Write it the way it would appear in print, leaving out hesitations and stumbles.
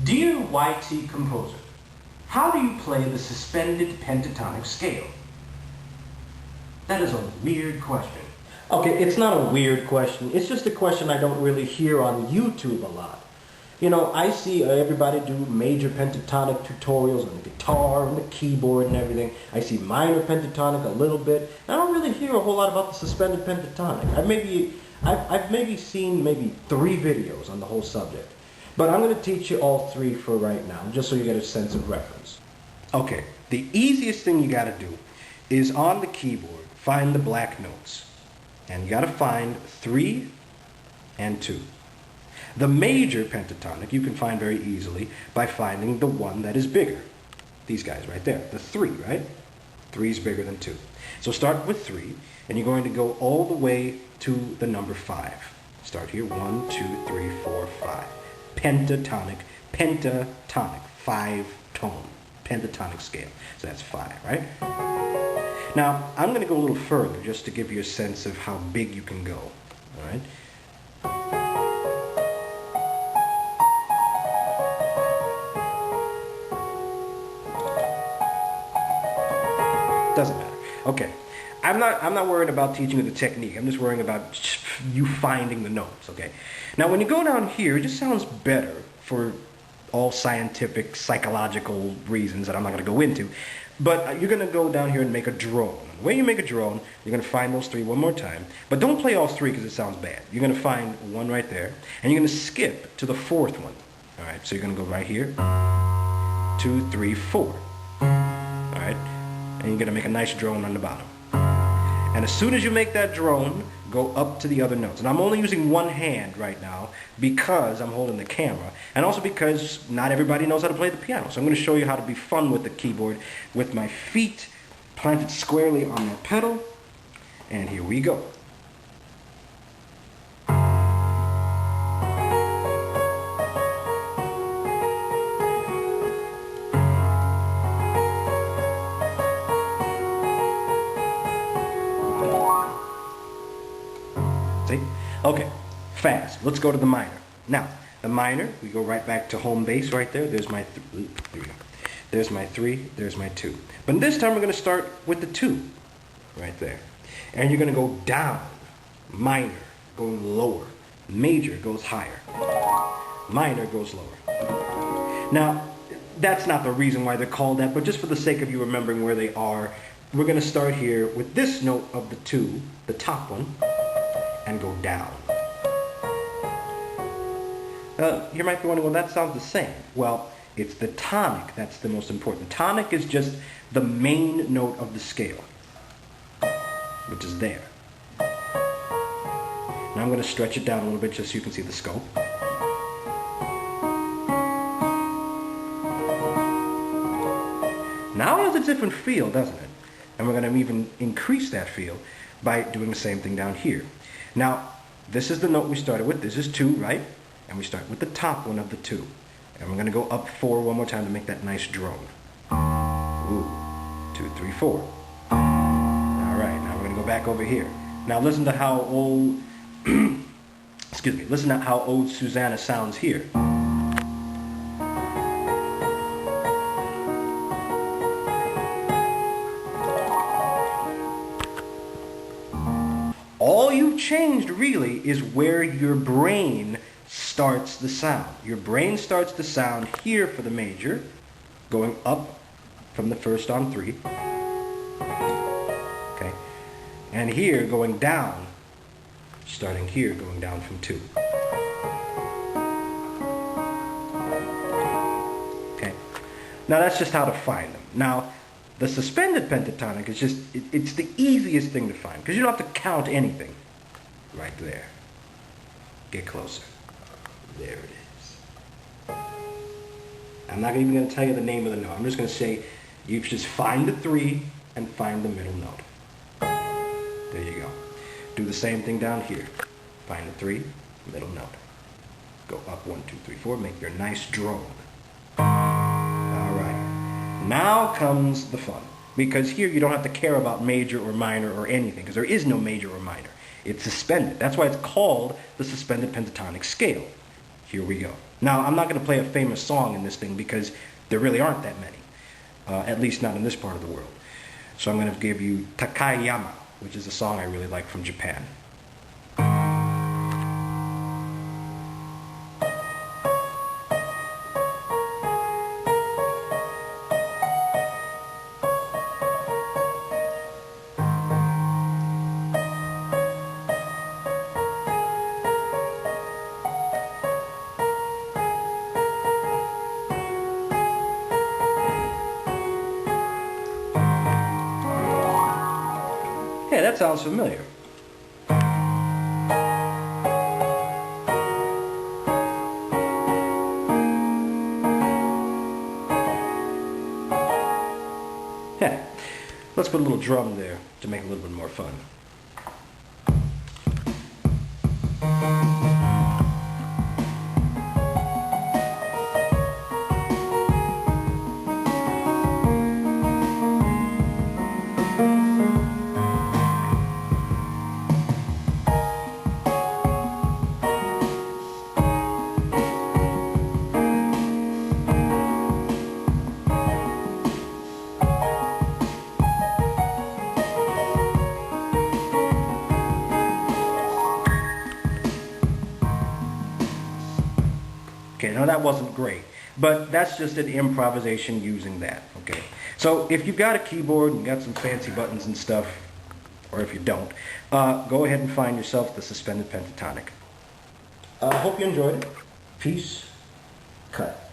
Dear YT Composer, how do you play the suspended pentatonic scale? That is a weird question. Okay, it's not a weird question. It's just a question I don't really hear on YouTube a lot. You know, I see everybody do major pentatonic tutorials on the guitar and the keyboard and everything. I see minor pentatonic a little bit. I don't really hear a whole lot about the suspended pentatonic. I've maybe seen 3 videos on the whole subject. But I'm going to teach you all 3 for right now, just so you get a sense of reference. Okay, the easiest thing you got to do is on the keyboard, find the black notes. And you got to find 3 and 2. The major pentatonic you can find very easily by finding the one that is bigger. These guys right there, the 3, right? 3 is bigger than 2. So start with 3, and you're going to go all the way to the number 5. Start here, 1, 2, 3, 4, 5. Pentatonic, 5-tone, pentatonic scale. So that's 5, right? Now, I'm going to go a little further just to give you a sense of how big you can go, all right? Doesn't matter. Okay. I'm not worried about teaching you the technique. I'm just worrying about you finding the notes, okay? Now, when you go down here, it just sounds better for all scientific, psychological reasons that I'm not going to go into. But you're going to go down here and make a drone. The way you make a drone, you're going to find those 3 one more time. But don't play all 3 because it sounds bad. You're going to find 1 right there, and you're going to skip to the 4th one. All right, so you're going to go right here, 2, 3, 4. All right, and you're going to make a nice drone on the bottom. And as soon as you make that drone, go up to the other notes. And I'm only using one hand right now because I'm holding the camera, and also because not everybody knows how to play the piano. So I'm going to show you how to be fun with the keyboard with my feet planted squarely on that pedal. And here we go. See? Okay, fast. Let's go to the minor. Now, the minor, we go right back to home base right there. There's my there's my 3, there's my 2. But this time we're going to start with the 2 right there. And you're going to go down. Minor going lower. Major goes higher. Minor goes lower. Now, that's not the reason why they're called that, but just for the sake of you remembering where they are, we're going to start here with this note of the 2, the top one, and go down. You might be wondering, well, that sounds the same. Well, it's the tonic that's the most important. The tonic is just the main note of the scale, which is there. Now I'm going to stretch it down a little bit just so you can see the scope. Now it has a different feel, doesn't it? And we're going to even increase that feel by doing the same thing down here. Now, this is the note we started with. This is 2, right? And we start with the top one of the 2. And we're going to go up 4 one more time to make that nice drone. Ooh. 2, 3, 4. All right, now we're going to go back over here. Now listen to how old, excuse me, listen to how old Susanna sounds here. All you've changed really is where your brain starts the sound. Your brain starts the sound here for the major, going up from the 1st on 3. Okay. And here going down, starting here, going down from 2. Okay. Now that's just how to find them. Now, the suspended pentatonic is just, it's the easiest thing to find because you don't have to count anything. Right there. Get closer. There it is. I'm not even going to tell you the name of the note. I'm just going to say you just find the 3 and find the middle note. There you go. Do the same thing down here. Find the 3, middle note. Go up 1, 2, 3, 4. Make your nice drone. Now comes the fun, because here you don't have to care about major or minor or anything, because there is no major or minor. It's suspended. That's why it's called the suspended pentatonic scale. Here we go. Now, I'm not going to play a famous song in this thing because there really aren't that many, at least not in this part of the world. So I'm going to give you Takayama, which is a song I really like from Japan. Yeah, that sounds familiar. Yeah, let's put a little drum there to make it a little bit more fun. Okay, now that wasn't great, but that's just an improvisation using that, okay? So if you've got a keyboard and got some fancy buttons and stuff, or if you don't, go ahead and find yourself the suspended pentatonic. I hope you enjoyed it. Peace. Cut.